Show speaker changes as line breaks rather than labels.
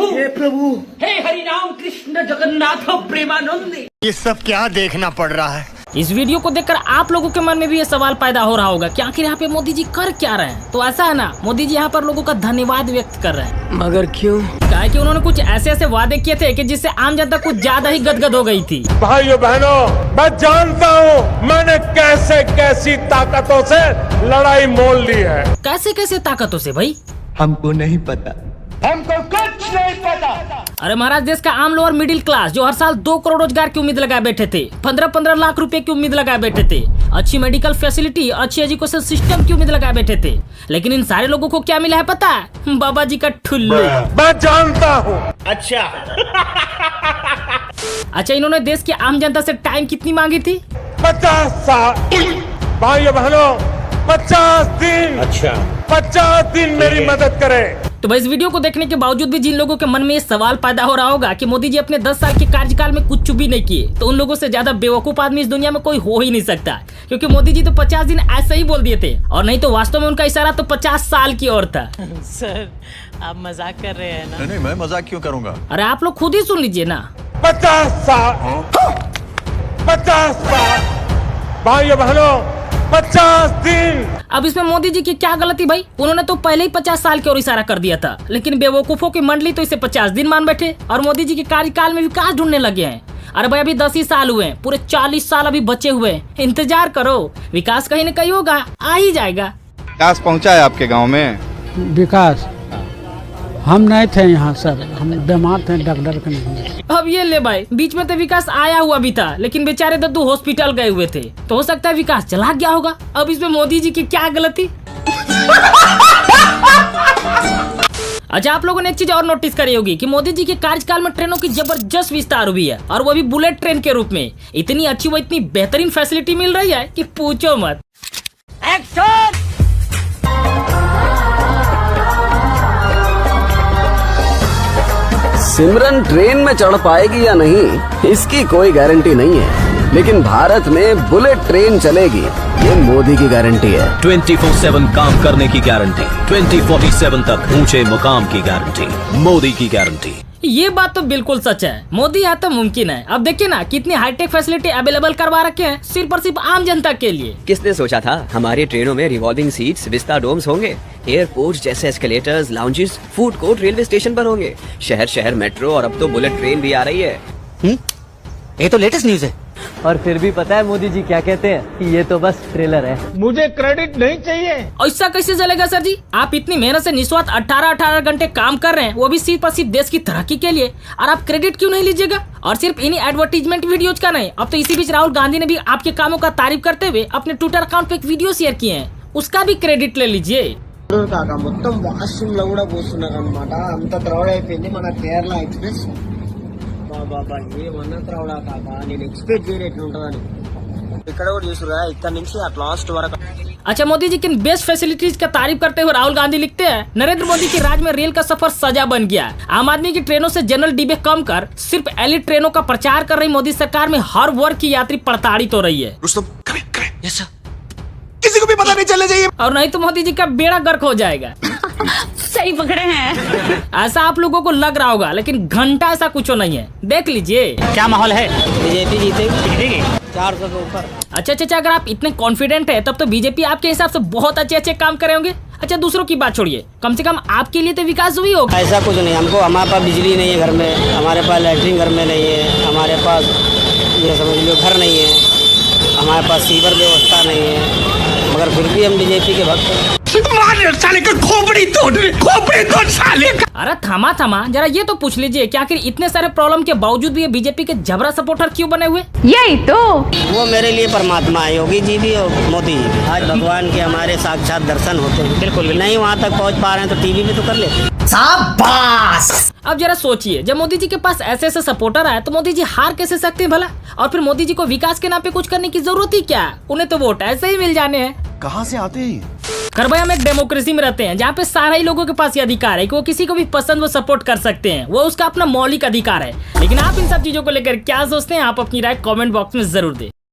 प्रभु,
हे प्रभु,
हे हरिनाम कृष्ण जगन्नाथ प्रेमानंद।
ये सब क्या देखना पड़ रहा है।
इस वीडियो को देखकर आप लोगों के मन में भी ये सवाल पैदा हो रहा होगा कि आखिर यहाँ पे मोदी जी कर क्या रहे हैं। तो ऐसा है ना, मोदी जी यहाँ पर लोगों का धन्यवाद व्यक्त कर रहे हैं।
मगर क्यों?
क्या है कि उन्होंने कुछ ऐसे ऐसे वादे किए थे कि जिससे आम जनता कुछ ज्यादा ही गदगद हो गई थी।
भाइयों बहनों, मैं जानता हूँ मैंने कैसे कैसी ताकतों से लड़ाई मोल ली है।
कैसे कैसे ताकतों से भाई?
हमको नहीं पता,
हमको कुछ नहीं पता।
अरे महाराज, देश का आम लोअर मिडिल क्लास जो हर साल 2 करोड़ रोजगार की उम्मीद लगाए बैठे थे, 15-15 लाख रुपए की उम्मीद लगाए बैठे थे, अच्छी मेडिकल फैसिलिटी, अच्छी एजुकेशन सिस्टम की उम्मीद लगाए बैठे थे, लेकिन इन सारे लोगों को क्या मिला है पता है? बाबा जी का ठुल्लू।
मैं जानता हूँ।
अच्छा, इन्होंने देश की आम जनता से टाइम कितनी मांगी थी?
50 साल। भाइयों बहनों, 50 दिन। अच्छा, 50 दिन मेरी मदद करें।
तो भाई, इस वीडियो को देखने के बावजूद भी जिन लोगों के मन में ये सवाल पैदा हो रहा होगा कि मोदी जी अपने 10 साल के कार्यकाल में कुछ भी नहीं किए, तो उन लोगों से ज्यादा बेवकूफ आदमी इस दुनिया में कोई हो ही नहीं सकता। क्योंकि मोदी जी तो 50 दिन ऐसे ही बोल दिए थे, और नहीं तो वास्तव में उनका इशारा तो 50 साल की ओर था।
सर, आप मजाक कर रहे हैं ना?
नहीं, मैं मजाक क्यों करूंगा।
अरे आप लोग खुद ही सुन लीजिए ना।
50 साल, 50 साल। भाइयों बहनों, 50 दिन।
अब इसमें मोदी जी की क्या गलती भाई? उन्होंने तो पहले ही 50 साल की ओर इशारा कर दिया था, लेकिन बेवकूफों की मंडली तो इसे 50 दिन मान बैठे और मोदी जी के कार्यकाल में विकास ढूंढने लगे हैं। अरे भाई, अभी 10 ही साल हुए हैं, पूरे 40 साल अभी बचे हुए हैं। इंतजार करो, विकास कहीं न कहीं होगा, आ ही जाएगा।
विकास पहुंचा है आपके गांव में?
विकास हम नहीं थे यहाँ सर, हम बीमार थे, डॉक्टर के नहीं।
अब ये ले भाई, बीच में तो विकास आया हुआ भी था, लेकिन बेचारे दद्दू हॉस्पिटल गए हुए थे, तो हो सकता है विकास चला गया होगा। अब इसमें मोदी जी की क्या गलती? अच्छा, आप लोगों ने एक चीज और नोटिस करी होगी कि मोदी जी के कार्यकाल में ट्रेनों की जबरदस्त विस्तार हुई है, और वो भी बुलेट ट्रेन के रूप में। इतनी अच्छी व इतनी बेहतरीन फैसिलिटी मिल रही है कि पूछो मत।
एक्शन।
सिमरन ट्रेन में चढ़ पाएगी या नहीं, इसकी कोई गारंटी नहीं है, लेकिन भारत में बुलेट ट्रेन चलेगी, ये मोदी की गारंटी है।
24/7 काम करने की गारंटी, 2047 तक ऊंचे मुकाम की गारंटी, मोदी की गारंटी।
ये बात तो बिल्कुल सच है, मोदी यहाँ तो मुमकिन है। अब देखिए ना, कितनी हाईटेक फैसिलिटी अवेलेबल करवा रखे हैं सिर्फ और सिर्फ आम जनता के लिए।
किसने सोचा था हमारी ट्रेनों में रिवॉल्विंग सीट्स, विस्टा डोम्स होंगे, एयरपोर्ट जैसे escalators, lounges, food court railway station पर होंगे, शहर शहर मेट्रो, और अब तो बुलेट ट्रेन भी आ रही है।
ये तो लेटेस्ट न्यूज है। और फिर भी पता है मोदी जी क्या कहते हैं कि ये तो बस ट्रेलर है।
मुझे क्रेडिट नहीं चाहिए।
ऐसा कैसे चलेगा सर जी? आप इतनी मेहनत से निस्वार्थ 18-18 घंटे काम कर रहे हैं, वो भी सिर्फ और सिर्फ देश की तरक्की के लिए, और आप क्रेडिट क्यों नहीं लीजिएगा? और सिर्फ इन्हीं एडवर्टीजमेंट वीडियोज का नहीं, अब तो इसी बीच राहुल गांधी ने भी आपके कामों का तारीफ करते हुए अपने ट्विटर अकाउंट पे एक वीडियो शेयर किए हैं, उसका भी क्रेडिट ले लीजिए।
మొత్తం వాష్రూమ్లో కూడా పోస్తున్నారు అన్నమాట, అంత క్రౌడ్ అయిపోయింది మన కేరళ ఎక్స్ప్రెస్। బాబా ఏమన్నా క్రౌడ్ కాక, నేను ఎక్స్పెక్ట్ చేయలేదు ఉంటుందని। ఇక్కడ కూడా చూసురా, ఇక్కడ నుంచి అట్ లాస్ట్ వరకు।
अच्छा, मोदी जी की बेस्ट फैसिलिटीज का तारीफ करते हुए राहुल गांधी लिखते हैं, नरेंद्र मोदी के राज में रेल का सफर सजा बन गया। आम आदमी की ट्रेनों से जनरल डिब्बे कम कर सिर्फ एलिट ट्रेनों का प्रचार कर रही मोदी सरकार में हर वर्ग की यात्री प्रताड़ित हो रही है।
किसी को भी पता नहीं चलना चाहिए,
और नहीं तो मोदी जी का बेड़ा गर्क हो जाएगा।
सही पकड़े हैं।
ऐसा आप लोगों को लग रहा होगा, लेकिन घंटा ऐसा कुछ नहीं है। देख लीजिए
क्या माहौल है। बीजेपी जीतेगी 400 के ऊपर।
अच्छा, अगर आप इतने कॉन्फिडेंट है, तब तो बीजेपी आपके हिसाब से बहुत अच्छे काम करे होंगे। अच्छा, दूसरों की बात छोड़िए, कम से कम आपके लिए तो विकास हुई होगा।
ऐसा कुछ नहीं, हमको हमारे पास बिजली नहीं है घर में, हमारे पास लैट्रिन घर में नहीं है, हमारे पास ये समझ लो घर नहीं है, हमारे पास सीवर व्यवस्था नहीं है, मगर फिर भी हम बीजेपी के भक्त हैं।
साले का खोपड़ी तोड़ साले का।
अरे थमा जरा ये तो पूछ लीजिए कि आखिर इतने सारे प्रॉब्लम के बावजूद भी ये बीजेपी के जबरा सपोर्टर क्यों बने हुए?
यही तो
वो मेरे लिए परमात्मा है, योगी जी भी और मोदी जी भी। आज भगवान के हमारे साक्षात दर्शन होते हैं। बिल्कुल नहीं वहाँ तक पहुँच पा रहे हैं तो टीवी में तो कर लेते।
शाबाश। अब जरा सोचिए, जब मोदी जी के पास ऐसे सपोर्टर आए तो मोदी जी हार कैसे सकते हैं भला? और फिर मोदी जी को विकास के नाम पे कुछ करने की जरूरत ही क्या? उन्हें तो वोट ऐसे ही मिल जाने हैं।
कहाँ से आते हैं?
खैर भाई, हम एक डेमोक्रेसी में रहते हैं जहाँ पे सारे ही लोगों के पास ये अधिकार है कि वो किसी को भी पसंद वो सपोर्ट कर सकते हैं, वो उसका अपना मौलिक अधिकार है। लेकिन आप इन सब चीजों को लेकर क्या सोचते हैं? आप अपनी राय कमेंट बॉक्स में जरूर दें।